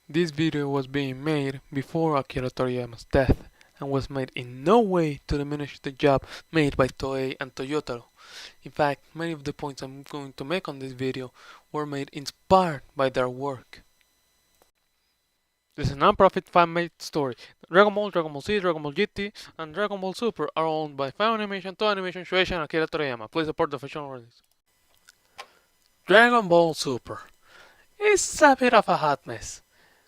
This video was being made before Akira Toriyama's death and was made in no way to diminish the job made by Toei and Toyotaro. In fact, many of the points I'm going to make on this video were made inspired by their work. This is a non-profit fan-made story. Dragon Ball, Dragon Ball Z, Dragon Ball GT, and Dragon Ball Super are owned by Funimation, Toei Animation, Shueisha and Akira Toriyama. Please support the official release. Dragon Ball Super is a bit of a hot mess.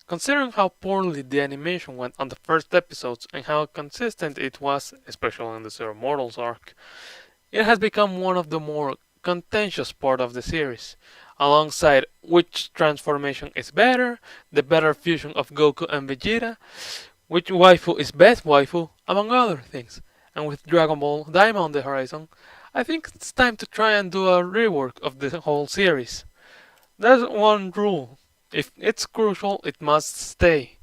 Considering how poorly the animation went on the first episodes and how consistent it was, especially in the Zero Mortals arc, it has become one of the more contentious part of the series, alongside which transformation is better, the better fusion of Goku and Vegeta, which waifu is best waifu, among other things. And with Dragon Ball Daima on the horizon, I think it's time to try and do a rework of the whole series. There's one rule. If it's crucial, it must stay.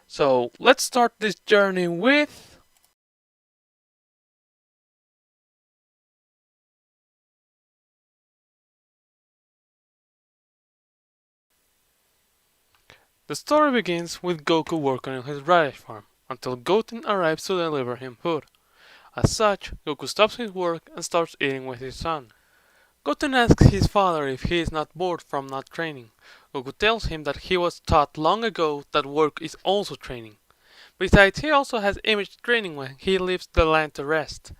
So let's start this journey with the story begins with Goku working on his radish farm until Goten arrives to deliver him food. As such, Goku stops his work and starts eating with his son. Goten asks his father if he is not bored from not training. Goku tells him that he was taught long ago that work is also training. Besides, he also has image training when he leaves the land to rest.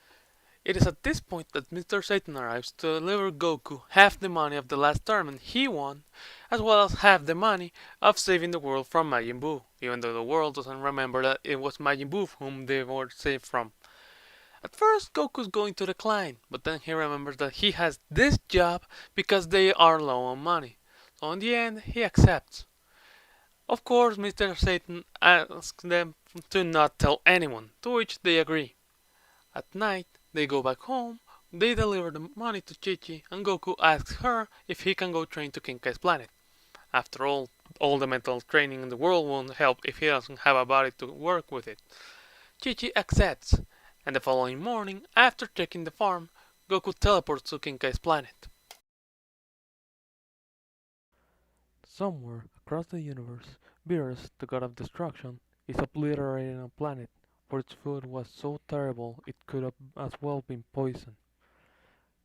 It is at this point that Mr. Satan arrives to deliver Goku half the money of the last tournament he won, as well as half the money of saving the world from Majin Buu, even though the world doesn't remember that it was Majin Buu whom they were saved from. At first, Goku's going to decline, but then he remembers that he has this job because they are low on money. So in the end, he accepts. Of course, Mr. Satan asks them to not tell anyone, to which they agree. At night, they go back home, they deliver the money to Chi-Chi, and Goku asks her if he can go train to Kinkai's planet. After all the mental training in the world won't help if he doesn't have a body to work with it. Chi-Chi accepts, and the following morning, after checking the farm, Goku teleports to Kinkai's planet. Somewhere across the universe, Beerus, the god of destruction, is obliterating a planet, for its food was so terrible it could have as well been poison.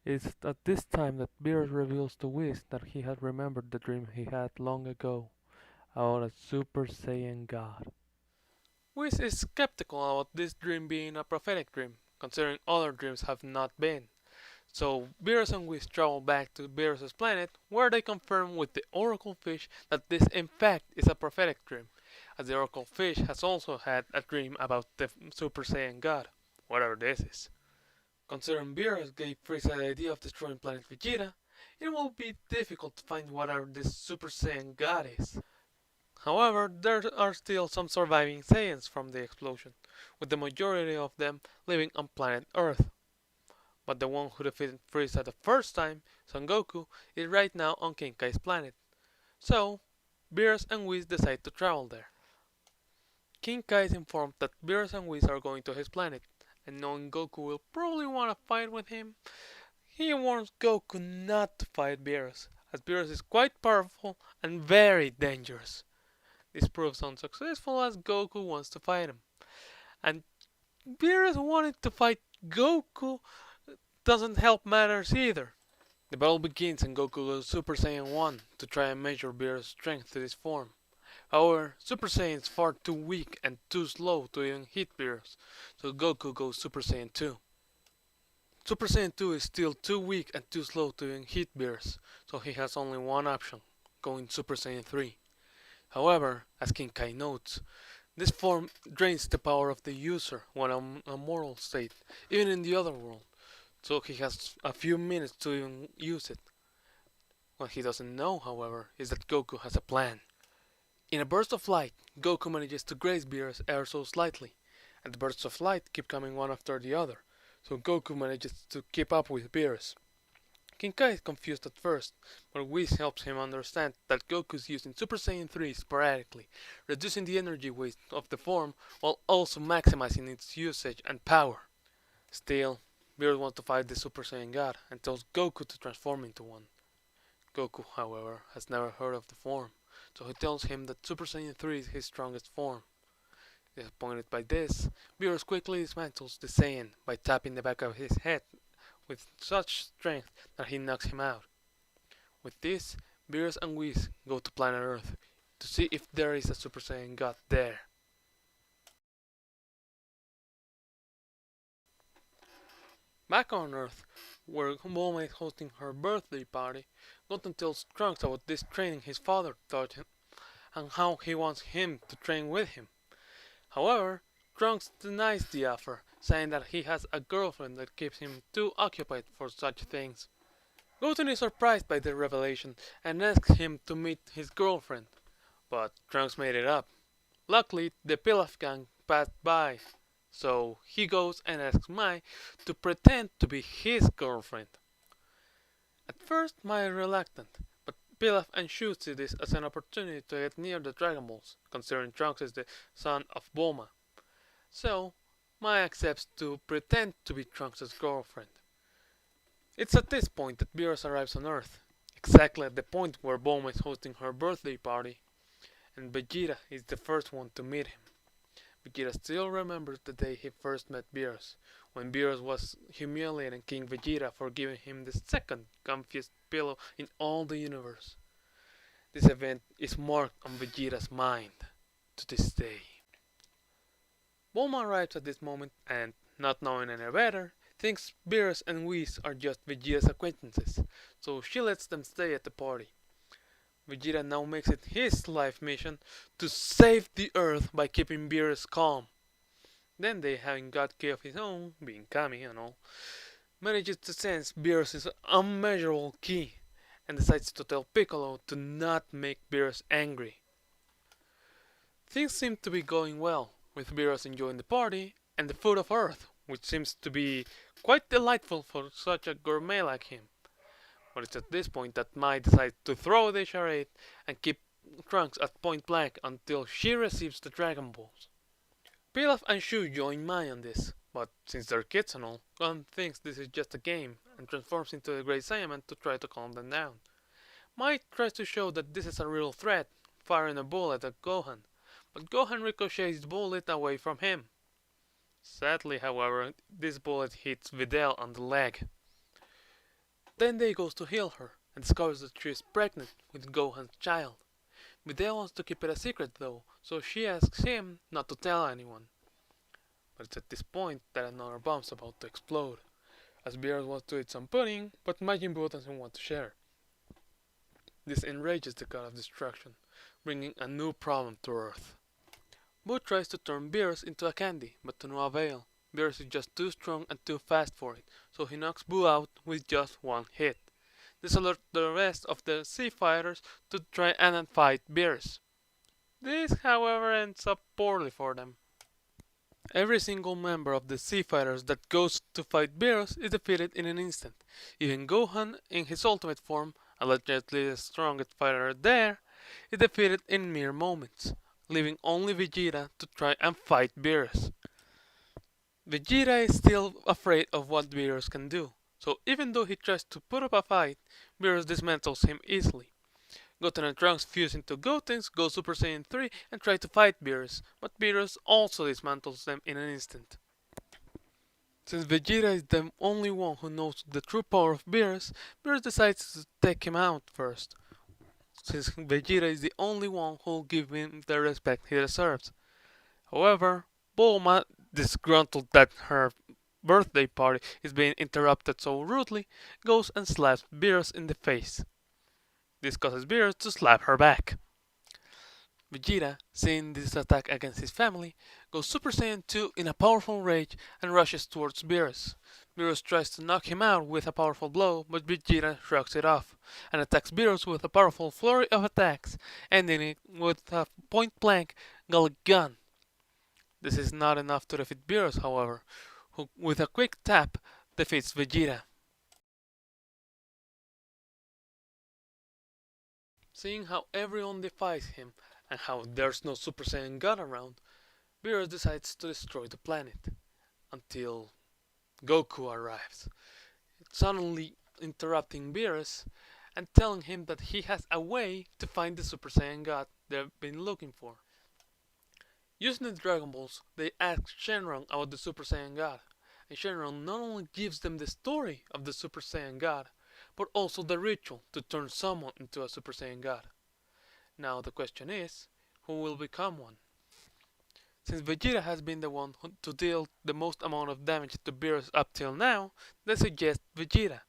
It is at this time that Beerus reveals to Whis that he had remembered the dream he had long ago about a Super Saiyan god. Whis is skeptical about this dream being a prophetic dream, considering other dreams have not been. So Beerus and Whis travel back to Beerus' planet, where they confirm with the Oracle Fish that this in fact is a prophetic dream, as the Oracle Fish has also had a dream about the Super Saiyan God, whatever this is. Considering Beerus gave Frieza the idea of destroying planet Vegeta, it will be difficult to find whatever this Super Saiyan God is. However, there are still some surviving Saiyans from the explosion, with the majority of them living on planet Earth. But the one who defeated Frieza the first time, Son Goku, is right now on Kinkai's planet. So, Beerus and Whis decide to travel there. Kinkai is informed that Beerus and Whis are going to his planet, and knowing Goku will probably want to fight with him, he warns Goku not to fight Beerus, as Beerus is quite powerful and very dangerous. This proves unsuccessful as Goku wants to fight him. And Beerus wanting to fight Goku doesn't help matters either. The battle begins and Goku goes Super Saiyan 1 to try and measure Beerus' strength to this form. However, Super Saiyan is far too weak and too slow to even hit Beerus, so Goku goes Super Saiyan 2. Super Saiyan 2 is still too weak and too slow to even hit Beerus, so he has only one option, going Super Saiyan 3. However, as Kinkai notes, this form drains the power of the user when in a mortal state, even in the other world, so he has a few minutes to even use it. What he doesn't know, however, is that Goku has a plan. In a burst of light, Goku manages to graze Beerus ever so slightly, and the bursts of light keep coming one after the other, so Goku manages to keep up with Beerus. Kinkai is confused at first, but Whis helps him understand that Goku is using Super Saiyan 3 sporadically, reducing the energy waste of the form while also maximizing its usage and power. Still, Beerus wants to fight the Super Saiyan God and tells Goku to transform into one. Goku, however, has never heard of the form, so he tells him that Super Saiyan 3 is his strongest form. Disappointed by this, Beerus quickly dismantles the Saiyan by tapping the back of his head with such strength that he knocks him out. With this, Beerus and Whis go to planet Earth to see if there is a Super Saiyan God there. Back on Earth, where Bulma is hosting her birthday party, Goten tells Trunks about this training his father taught him and how he wants him to train with him. However, Trunks denies the offer, saying that he has a girlfriend that keeps him too occupied for such things. Goten is surprised by the revelation and asks him to meet his girlfriend, but Trunks made it up. Luckily, the Pilaf gang passed by, so he goes and asks Mai to pretend to be his girlfriend. At first, Mai is reluctant, but Pilaf and Shu see this as an opportunity to get near the Dragon Balls, considering Trunks is the son of Bulma. So, Mai accepts to pretend to be Trunks' girlfriend. It's at this point that Beerus arrives on Earth, exactly at the point where Bulma is hosting her birthday party, and Vegeta is the first one to meet him. Vegeta still remembers the day he first met Beerus, when Beerus was humiliating King Vegeta for giving him the second comfiest pillow in all the universe. This event is marked on Vegeta's mind to this day. Bulma arrives at this moment and, not knowing any better, thinks Beerus and Whis are just Vegeta's acquaintances, so she lets them stay at the party. Vegeta now makes it his life mission to save the Earth by keeping Beerus calm. Then they, having got key of his own, being Kami and all, manages to sense Beerus' unmeasurable ki and decides to tell Piccolo to not make Beerus angry. Things seem to be going well, with Beerus enjoying the party and the food of Earth, which seems to be quite delightful for such a gourmet like him. But it's at this point that Mai decides to throw the charade and keep Trunks at point blank until she receives the Dragon Balls. Pilaf and Shu join Mai on this, but since they're kids and all, Gohan thinks this is just a game and transforms into the Great Saiyaman to try to calm them down. Mai tries to show that this is a real threat, firing a bullet at Gohan, but Gohan ricochets the bullet away from him. Sadly, however, this bullet hits Videl on the leg. Then they goes to heal her and discovers that she is pregnant with Gohan's child. Videl wants to keep it a secret though, so she asks him not to tell anyone. But it's at this point that another bomb's about to explode, as Beerus wants to eat some pudding, but Majin Buu doesn't want to share. This enrages the God of Destruction, bringing a new problem to Earth. Buu tries to turn Beerus into a candy, but to no avail. Beerus is just too strong and too fast for it, so he knocks Buu out with just one hit. This alerts the rest of the Sea Fighters to try and fight Beerus. This, however, ends up poorly for them. Every single member of the Sea Fighters that goes to fight Beerus is defeated in an instant. Even Gohan, in his ultimate form, allegedly the strongest fighter there, is defeated in mere moments, leaving only Vegeta to try and fight Beerus. Vegeta is still afraid of what Beerus can do, so even though he tries to put up a fight, Beerus dismantles him easily. Goten and Trunks fuse into Gotenks, go Super Saiyan 3 and try to fight Beerus, but Beerus also dismantles them in an instant. Since Vegeta is the only one who knows the true power of Beerus, Beerus decides to take him out first, since Vegeta is the only one who will give him the respect he deserves. However, Bulma, disgruntled that her birthday party is being interrupted so rudely, goes and slaps Beerus in the face. This causes Beerus to slap her back. Vegeta, seeing this attack against his family, goes Super Saiyan 2 in a powerful rage and rushes towards Beerus. Beerus tries to knock him out with a powerful blow, but Vegeta shrugs it off and attacks Beerus with a powerful flurry of attacks, ending it with a point-blank Gullick gun. This is not enough to defeat Beerus, however, who with a quick tap defeats Vegeta. Seeing how everyone defies him and how there's no Super Saiyan God around, Beerus decides to destroy the planet, until Goku arrives, suddenly interrupting Beerus and telling him that he has a way to find the Super Saiyan God they've been looking for. Using the Dragon Balls, they ask Shenron about the Super Saiyan God, and Shenron not only gives them the story of the Super Saiyan God, but also the ritual to turn someone into a Super Saiyan God. Now the question is, who will become one? Since Vegeta has been the one to deal the most amount of damage to Beerus up till now, they suggest Vegeta.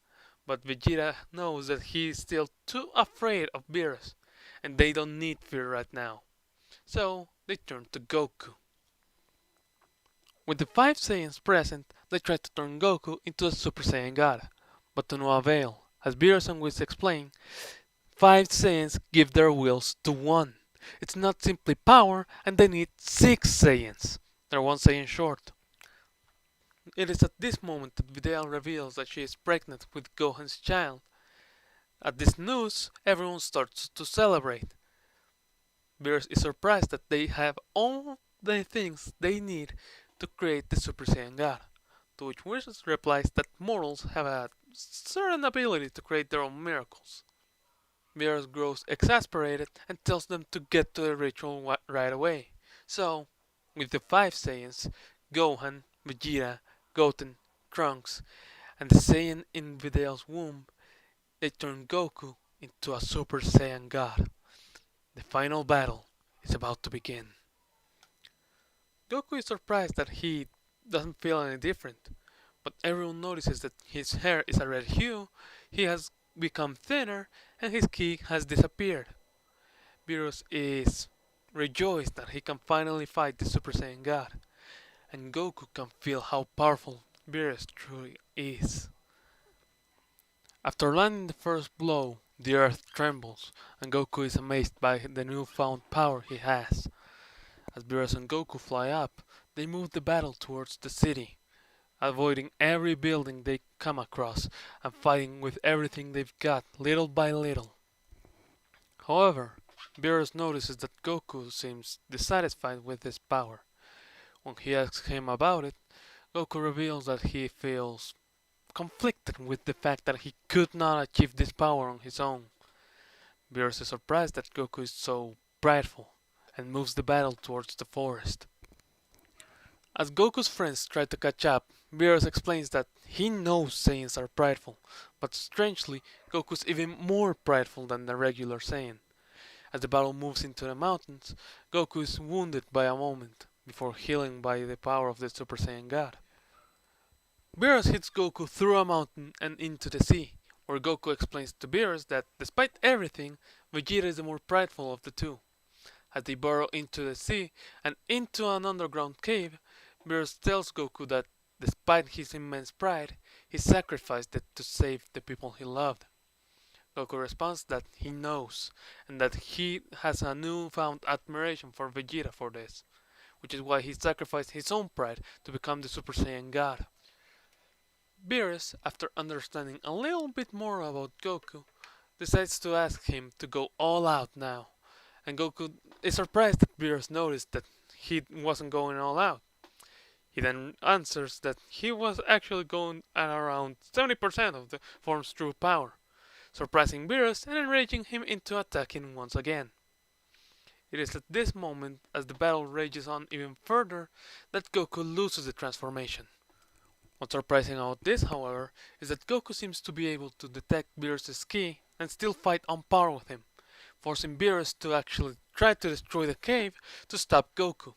But Vegeta knows that he is still too afraid of Beerus, and they don't need fear right now. So they turn to Goku. With the 5 Saiyans present, they try to turn Goku into a Super Saiyan God, but to no avail. As Beerus and Whis explain, 5 Saiyans give their wills to one. It's not simply power, and they need 6 Saiyans. They're 1 Saiyan short. It is at this moment that Videl reveals that she is pregnant with Gohan's child. At this news, everyone starts to celebrate. Beerus is surprised that they have all the things they need to create the Super Saiyan God, to which Beerus replies that mortals have a certain ability to create their own miracles. Beerus grows exasperated and tells them to get to the ritual right away. So, with the 5 Saiyans, Gohan, Vegeta, Goten, Trunks, and the Saiyan in Videl's womb, they turn Goku into a Super Saiyan God. The final battle is about to begin. Goku is surprised that he doesn't feel any different, but everyone notices that his hair is a red hue, he has become thinner, and his ki has disappeared. Beerus is rejoiced that he can finally fight the Super Saiyan God, and Goku can feel how powerful Beerus truly is. After landing the first blow, the earth trembles, and Goku is amazed by the newfound power he has. As Beerus and Goku fly up, they move the battle towards the city, avoiding every building they come across and fighting with everything they've got little by little. However, Beerus notices that Goku seems dissatisfied with his power. When he asks him about it, Goku reveals that he feels conflicted with the fact that he could not achieve this power on his own. Beerus is surprised that Goku is so prideful and moves the battle towards the forest. As Goku's friends try to catch up, Beerus explains that he knows Saiyans are prideful, but strangely, Goku's even more prideful than the regular Saiyan. As the battle moves into the mountains, Goku is wounded by a moment, before healing by the power of the Super Saiyan God. Beerus hits Goku through a mountain and into the sea, where Goku explains to Beerus that despite everything, Vegeta is the more prideful of the two. As they burrow into the sea and into an underground cave, Beerus tells Goku that despite his immense pride, he sacrificed it to save the people he loved. Goku responds that he knows, and that he has a newfound admiration for Vegeta for this, which is why he sacrificed his own pride to become the Super Saiyan God. Beerus, after understanding a little bit more about Goku, decides to ask him to go all out now, and Goku is surprised that Beerus noticed that he wasn't going all out. He then answers that he was actually going at around 70% of the form's true power, surprising Beerus and enraging him into attacking once again. It is at this moment, as the battle rages on even further, that Goku loses the transformation. What's surprising about this, however, is that Goku seems to be able to detect Beerus' ki and still fight on par with him, forcing Beerus to actually try to destroy the cave to stop Goku.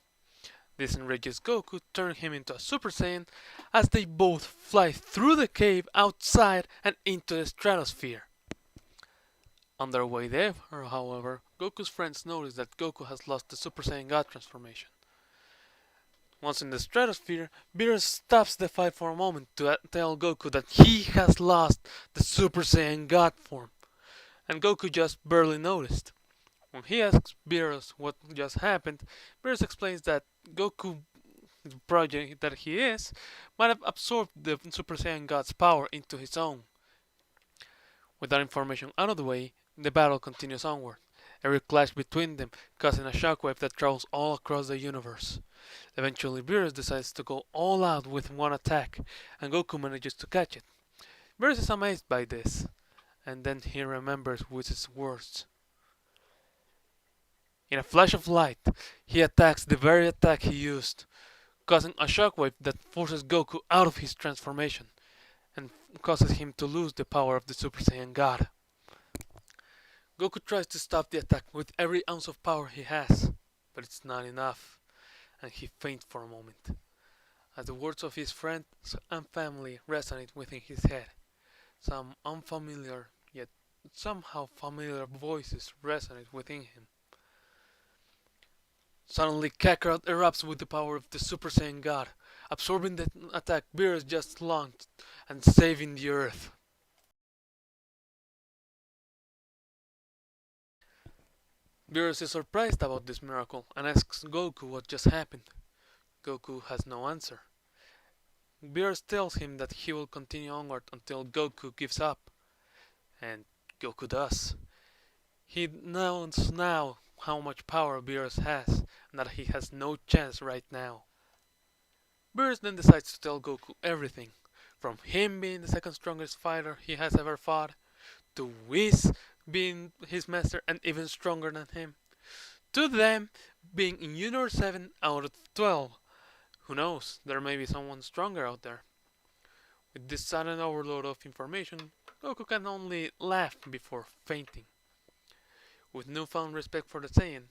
This enrages Goku, turning him into a Super Saiyan as they both fly through the cave outside and into the stratosphere. On their way there, however, Goku's friends notice that Goku has lost the Super Saiyan God transformation. Once in the stratosphere, Beerus stops the fight for a moment to tell Goku that he has lost the Super Saiyan God form, and Goku just barely noticed. When he asks Beerus what just happened, Beerus explains that Goku, the prodigy that he is, might have absorbed the Super Saiyan God's power into his own. With that information out of the way, the battle continues onward, every clash between them causing a shockwave that travels all across the universe. Eventually, Beerus decides to go all out with one attack, and Goku manages to catch it. Beerus is amazed by this, and then he remembers Whis' words. In a flash of light, he attacks the very attack he used, causing a shockwave that forces Goku out of his transformation and causes him to lose the power of the Super Saiyan God. Goku tries to stop the attack with every ounce of power he has, but it's not enough, and he faints for a moment, as the words of his friends and family resonate within his head. Some unfamiliar, yet somehow familiar voices resonate within him. Suddenly, Kakarot erupts with the power of the Super Saiyan God, absorbing the attack Beerus just launched and saving the Earth. Beerus is surprised about this miracle and asks Goku what just happened. Goku has no answer. Beerus tells him that he will continue onward until Goku gives up, and Goku does. He knows now how much power Beerus has, and that he has no chance right now. Beerus then decides to tell Goku everything, from him being the second strongest fighter he has ever fought, to Whis being his master and even stronger than him, to them being in Universe 7 out of 12. Who knows, there may be someone stronger out there. With this sudden overload of information, Goku can only laugh before fainting. With newfound respect for the Saiyan,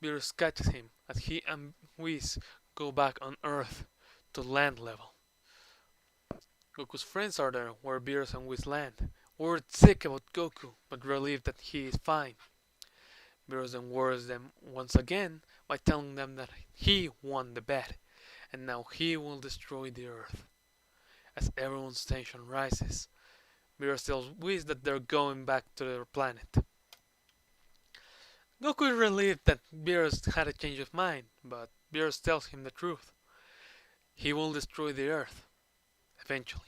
Beerus catches him as he and Whis go back on Earth to land level. Goku's friends are there where Beerus and Whis land, worried sick about Goku, but relieved that he is fine. Beerus then worries them once again by telling them that he won the bet, and now he will destroy the Earth. As everyone's tension rises, Beerus tells Whis that they're going back to their planet. Goku is relieved that Beerus had a change of mind, but Beerus tells him the truth. He will destroy the Earth, eventually.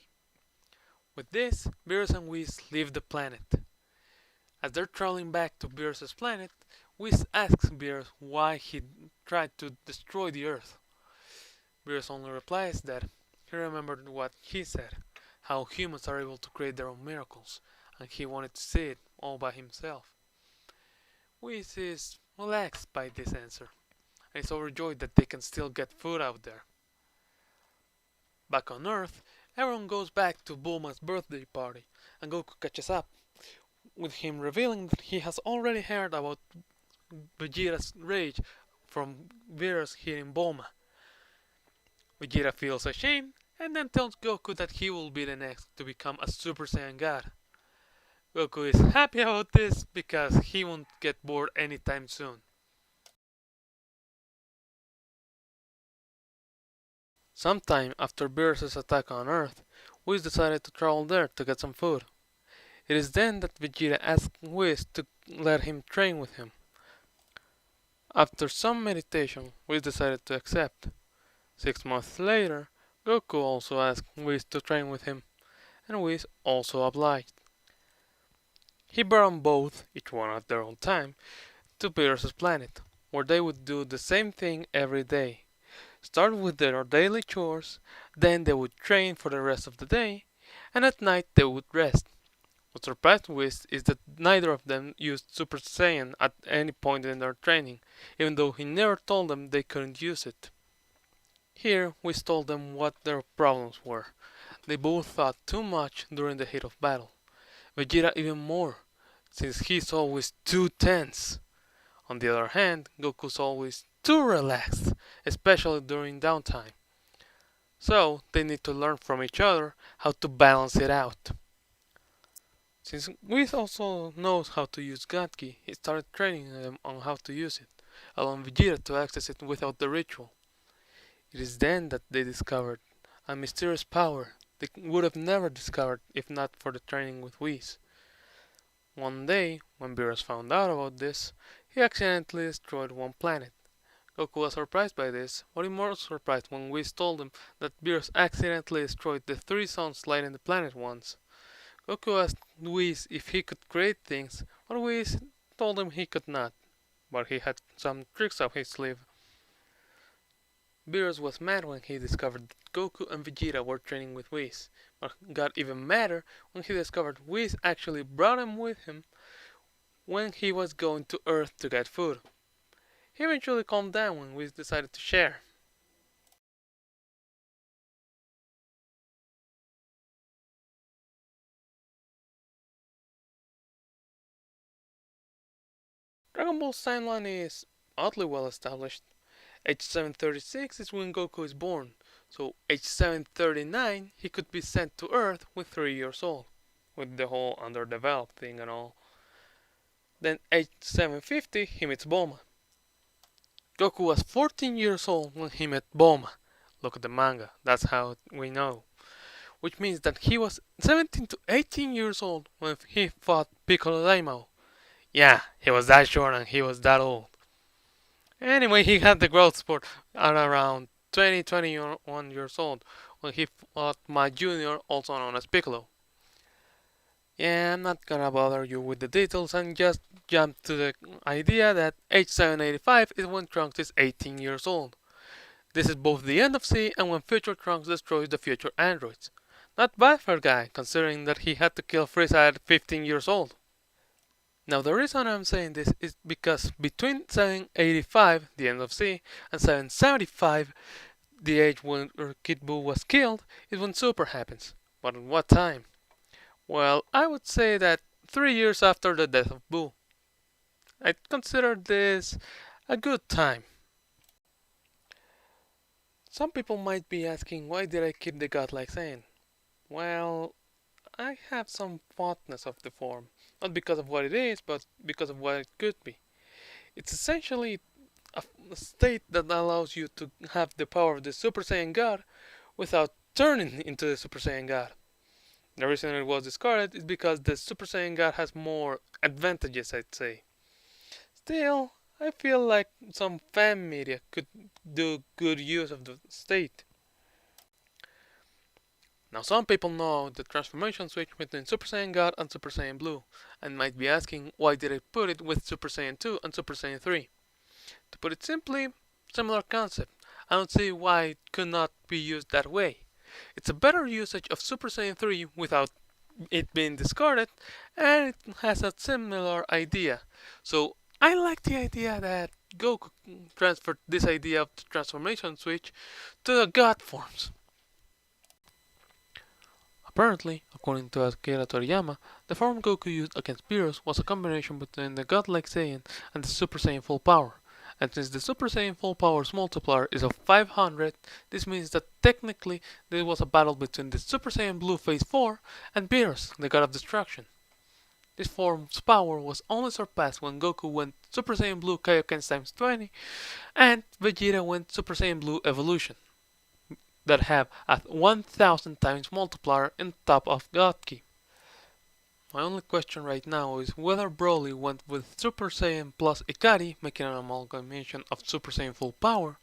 With this, Beerus and Whis leave the planet. As they're traveling back to Beerus' planet, Whis asks Beerus why he tried to destroy the Earth. Beerus only replies that he remembered what he said, how humans are able to create their own miracles, and he wanted to see it all by himself. Whis is relaxed by this answer, and is overjoyed that they can still get food out there. Back on Earth, everyone goes back to Bulma's birthday party, and Goku catches up, with him revealing that he has already heard about Vegeta's rage from Beerus hitting Bulma. Vegeta feels ashamed, and then tells Goku that he will be the next to become a Super Saiyan God. Goku is happy about this because he won't get bored anytime soon. Sometime after Beerus' attack on Earth, Whis decided to travel there to get some food. It is then that Vegeta asks Whis to let him train with him. After some meditation, Whis decided to accept. 6 months later, Goku also asked Whis to train with him, and Whis also obliged. He brought them both, each one at their own time, to Beerus' planet, where they would do the same thing every day. Start with their daily chores, then they would train for the rest of the day, and at night they would rest. What surprised Whis is that neither of them used Super Saiyan at any point in their training, even though he never told them they couldn't use it. Here, Whis told them what their problems were. They both thought too much during the heat of battle. Vegeta even more, since he's always too tense. On the other hand, Goku's always too relaxed, especially during downtime. So, they need to learn from each other how to balance it out. Since Whis also knows how to use God Ki, he started training them on how to use it, allowing Vegeta to access it without the ritual. It is then that they discovered a mysterious power they would have never discovered if not for the training with Whis. One day, when Beerus found out about this, he accidentally destroyed one planet. Goku was surprised by this, but he more surprised when Whis told him that Beerus accidentally destroyed the 3 suns lighting the planet once. Goku asked Whis if he could create things, but Whis told him he could not, but he had some tricks up his sleeve. Beerus was mad when he discovered that Goku and Vegeta were training with Whis, but got even madder when he discovered Whis actually brought him with him when he was going to Earth to get food. He eventually calmed down when Whis decided to share. Dragon Ball's timeline is oddly well established. Age 736 is when Goku is born, so age 739 he could be sent to Earth with 3 years old, with the whole underdeveloped thing and all. Then age 750 he meets Bulma. Goku was 14 years old when he met Bulma. Look at the manga, that's how we know. Which means that he was 17 to 18 years old when he fought Piccolo Daimao. Yeah, he was that short and he was that old. Anyway, he had the growth spurt at around 20, 21 years old when he fought my junior, also known as Piccolo. Yeah, I'm not gonna bother you with the details and just jump to the idea that age 785 is when Trunks is 18 years old. This is both the end of C and when future Trunks destroys the future androids. Not bad for a guy, considering that he had to kill Frieza at 15 years old. Now the reason I'm saying this is because between 785, the end of C, and 775, the age when Kid Buu was killed, is when Super happens. But at what time? Well, I would say that 3 years after the death of Buu. I'd consider this a good time. Some people might be asking why did I keep the godlike saying? Well, I have some fondness of the form, not because of what it is, but because of what it could be. It's essentially a state that allows you to have the power of the Super Saiyan God without turning into the Super Saiyan God. The reason it was discarded is because the Super Saiyan God has more advantages, I'd say. Still, I feel like some fan media could do good use of the state. Now some people know the transformation switch between Super Saiyan God and Super Saiyan Blue, and might be asking why did I put it with Super Saiyan 2 and Super Saiyan 3. To put it simply, similar concept. I don't see why it could not be used that way. It's a better usage of Super Saiyan 3 without it being discarded, and it has a similar idea. So I like the idea that Goku transferred this idea of the transformation switch to the God forms. Apparently, according to Akira Toriyama, the form Goku used against Beerus was a combination between the godlike Saiyan and the Super Saiyan full power. And since the Super Saiyan full power's multiplier is of 500, this means that technically there was a battle between the Super Saiyan Blue Phase 4 and Beerus, the god of destruction. This form's power was only surpassed when Goku went Super Saiyan Blue Kaioken times 20 and Vegeta went Super Saiyan Blue Evolution, that have a 1000 times multiplier in top of God Ki. My only question right now is whether Broly went with Super Saiyan plus Ikari, making an amalgamation of Super Saiyan Full Power,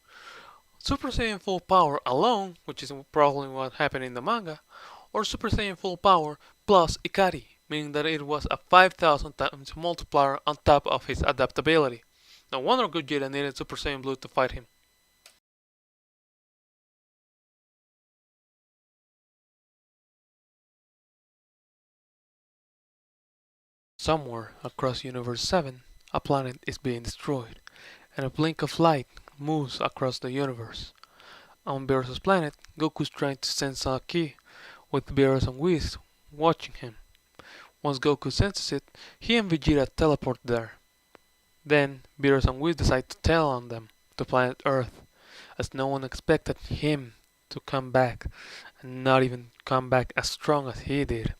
Super Saiyan Full Power alone, which is probably what happened in the manga, or Super Saiyan Full Power plus Ikari, meaning that it was a 5000 times multiplier on top of his adaptability. No wonder Gogeta needed Super Saiyan Blue to fight him. Somewhere across Universe 7, a planet is being destroyed, and a blink of light moves across the universe. On Beerus' planet, Goku's trying to sense a key, with Beerus and Whis watching him. Once Goku senses it, he and Vegeta teleport there. Then Beerus and Whis decide to tell on them to planet Earth, as no one expected him to come back, and not even come back as strong as he did.